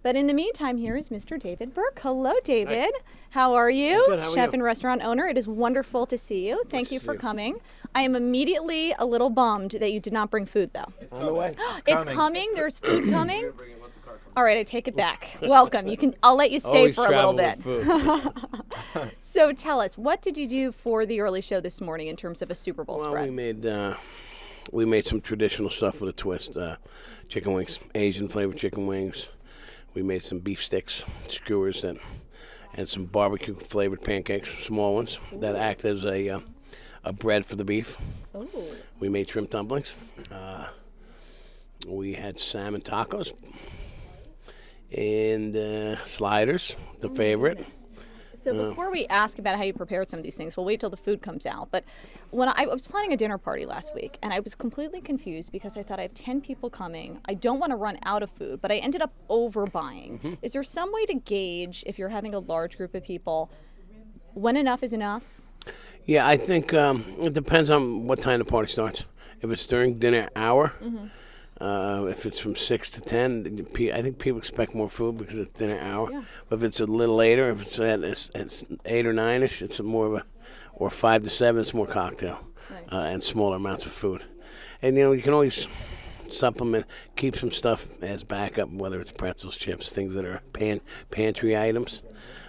But in the meantime, here is Mr. David Burke. Hello, David. Hi. How are you? Good. How are Chef you? and restaurant owner. It is wonderful to see you. Thank you for coming. I am immediately a little bummed that you did not bring food, though. It's on the way. It's coming. There's food coming. All right, I take it back. Welcome. I'll let you stay Always for a little bit. So tell us, what did you do for the early show this morning in terms of a Super Bowl spread? We made some traditional stuff with a twist. Chicken wings, Asian flavored chicken wings. We made some beef sticks, skewers, and some barbecue flavored pancakes, small ones that act as a bread for the beef. Ooh. We made shrimp dumplings. We had salmon tacos and sliders, the favorite. So before we ask about how you prepared some of these things, we'll wait till the food comes out. But when I was planning a dinner party last week, and I was completely confused because I thought I have 10 people coming. I don't want to run out of food, but I ended up overbuying. Mm-hmm. Is there some way to gauge, if you're having a large group of people, when enough is enough? Yeah, I think it depends on what time the party starts. If it's during dinner hour, if it's from 6 to 10, I think people expect more food because it's dinner hour. Yeah. But if it's a little later, if it's 8 or 9ish, it's more of or 5 to 7, it's more cocktail, right. And smaller amounts of food. And you can always supplement, keep some stuff as backup, whether it's pretzels, chips, things that are pantry items.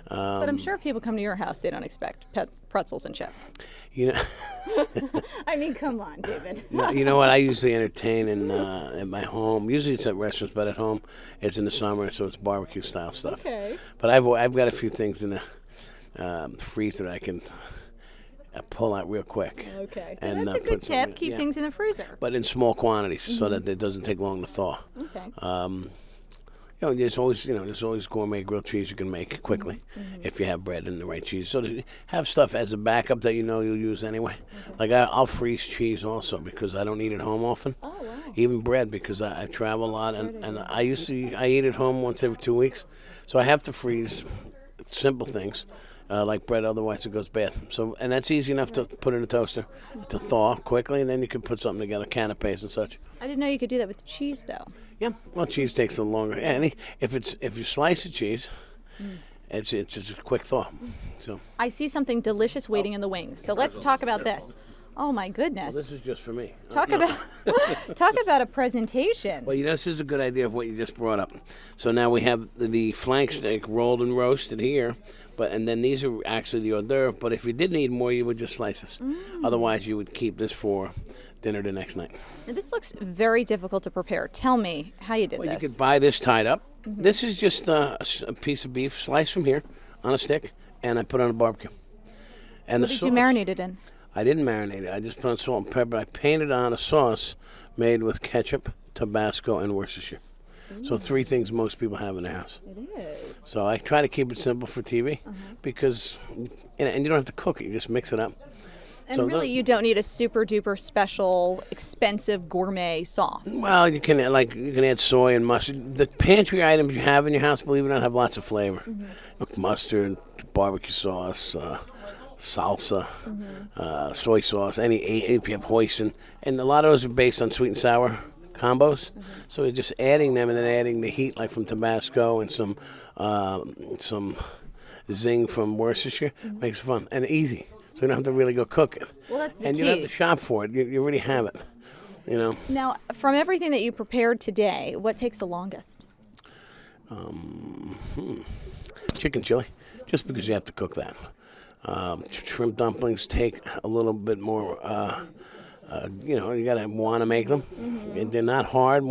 But I'm sure if people come to your house, they don't expect pretzels and chips. I mean, come on, David. No, you know what? I usually entertain in my home. Usually it's at restaurants, but at home it's in the summer, so it's barbecue style stuff. Okay. But I've got a few things in the freezer that I can pull out real quick. Okay. So and, that's a good tip. Keep things in the freezer. But in small quantities, so that it doesn't take long to thaw. Okay. There's always gourmet grilled cheese you can make quickly if you have bread and the right cheese. So to have stuff as a backup that you'll use anyway. Like I'll freeze cheese also because I don't eat at home often. Oh, wow. Even bread because I travel a lot and I eat at home once every 2 weeks. So I have to freeze simple things. Like bread, otherwise it goes bad. And that's easy enough to put in a toaster to thaw quickly, and then you can put something together, canapes and such. I didn't know you could do that with cheese, though. Yeah, well, cheese takes a little longer. And if you slice the cheese, it's just a quick thaw. So I see something delicious waiting in the wings. So let's talk about this. Oh my goodness! Well, this is just for me. Talk about a presentation. Well, this is a good idea of what you just brought up. So now we have the flank steak rolled and roasted here, and then these are actually the hors d'oeuvre. But if you did need more, you would just slice this. Otherwise, you would keep this for dinner the next night. Now, this looks very difficult to prepare. Tell me how you did this. You could buy this tied up. This is just a piece of beef sliced from here on a stick, and I put on a barbecue. And what did you marinate it in? I didn't marinate it. I just put on salt and pepper. I painted on a sauce made with ketchup, Tabasco, and Worcestershire. So 3 things most people have in their house. It is. So I try to keep it simple for TV because, and you don't have to cook it. You just mix it up. And so really, you don't need a super duper special, expensive gourmet sauce. Well, you can add soy and mustard. The pantry items you have in your house, believe it or not, have lots of flavor. Mustard, barbecue sauce, salsa, soy sauce, if you have hoisin, and a lot of those are based on sweet and sour combos. So you're just adding them and then adding the heat, like from Tabasco and some zing from Worcestershire. Makes it fun and easy. So you don't have to really go cook it. Well, that's the and key. You don't have to shop for it. You already have it. Now, from everything that you prepared today, what takes the longest? Chicken chili, just because you have to cook that. Shrimp dumplings take a little bit more. You gotta want to make them. They're not hard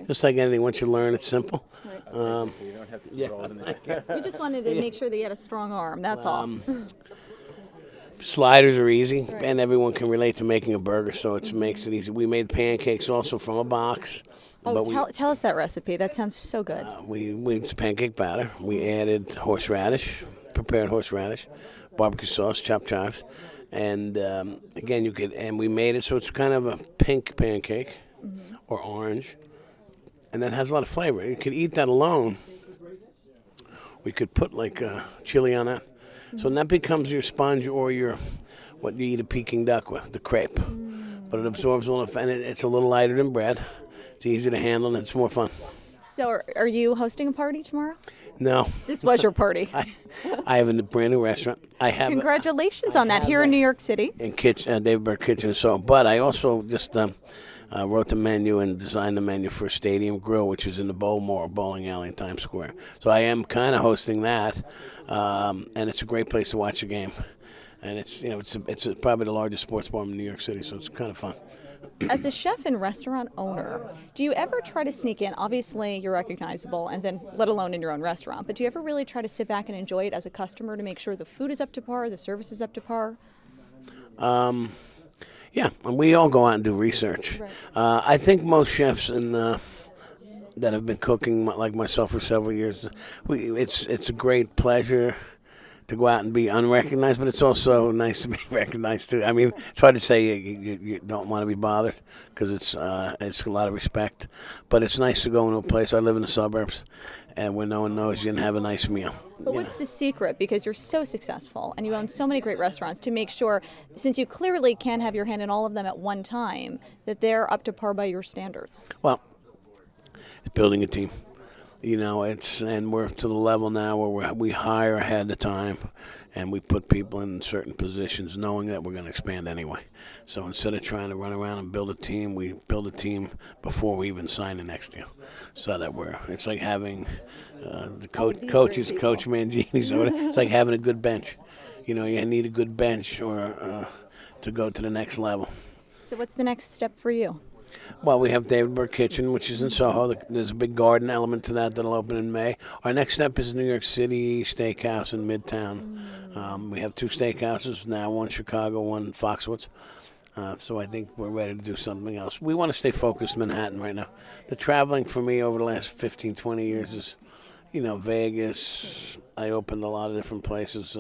just like anything. Once you learn, it's simple. You don't have to put all in there. We just wanted to make sure that you had a strong arm. That's all. Sliders are easy, and everyone can relate to making a burger, so it makes it easy. We made pancakes also from a box. Tell us that recipe. That sounds so good. We used pancake batter. We added prepared horseradish, barbecue sauce, chopped chives, and again we made it so it's kind of a pink pancake or orange, and that has a lot of flavor. You could eat that alone. We could put like chili on that. So that becomes your sponge or what you eat a Peking duck with, the crepe. But it absorbs all the fat, and it's a little lighter than bread. It's easier to handle, and it's more fun. So are you hosting a party tomorrow? No. This was your party. I have a brand new restaurant. Congratulations on that here in New York City. In David Burke Kitchen. So, but I also just wrote the menu and designed the menu for Stadium Grill, which is in the Bowmore bowling alley in Times Square. So I am kind of hosting that, and it's a great place to watch a game. And it's probably the largest sports bar in New York City, so it's kind of fun. As a chef and restaurant owner, do you ever try to sneak in? Obviously, you're recognizable, and then let alone in your own restaurant. But do you ever really try to sit back and enjoy it as a customer to make sure the food is up to par, the service is up to par? Yeah, and we all go out and do research. Right. I think most chefs that have been cooking like myself for several years, it's a great pleasure to go out and be unrecognized, but it's also nice to be recognized too. I mean, it's hard to say you don't want to be bothered because it's a lot of respect, but it's nice to go into a place. I live in the suburbs, and where no one knows you and have a nice meal. But what's the secret, because you're so successful and you own so many great restaurants, to make sure, since you clearly can't have your hand in all of them at one time, that they're up to par by your standards? Well, it's building a team. And we're to the level now where we hire ahead of time, and we put people in certain positions knowing that we're going to expand anyway. So instead of trying to run around and build a team, we build a team before we even sign the next deal. So that it's like having the coaches, Coach Mangini's, it's like having a good bench. You need a good bench or to go to the next level. So what's the next step for you? Well, we have David Burke Kitchen, which is in Soho. There's a big garden element to that'll open in May. Our next step is New York City Steakhouse in Midtown. We have 2 steakhouses now, one Chicago, one Foxwoods. So I think we're ready to do something else. We want to stay focused in Manhattan right now. The traveling for me over the last 15, 20 years is, Vegas. I opened a lot of different places,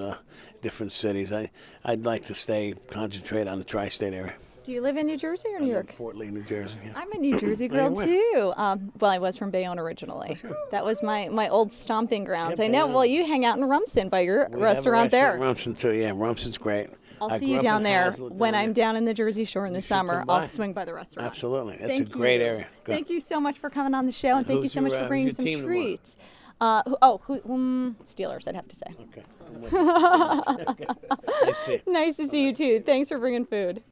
different cities. I'd like to concentrate on the tri-state area. Do you live in New Jersey or New York? In Fort Lee, New Jersey. Yeah. I'm a New Jersey girl too. Well, I was from Bayonne originally. That was my old stomping grounds. I know. Well, you hang out in Rumson by your restaurant there. Rumson too. Yeah, Rumson's great. I'll see you down there when I'm down in the Jersey Shore in the summer. I'll swing by the restaurant. Absolutely. That's a great area. Good. Thank you so much for coming on the show, and thank you so much for bringing some treats. Steelers, I'd have to say. Okay. Nice to see you too. Thanks for bringing food.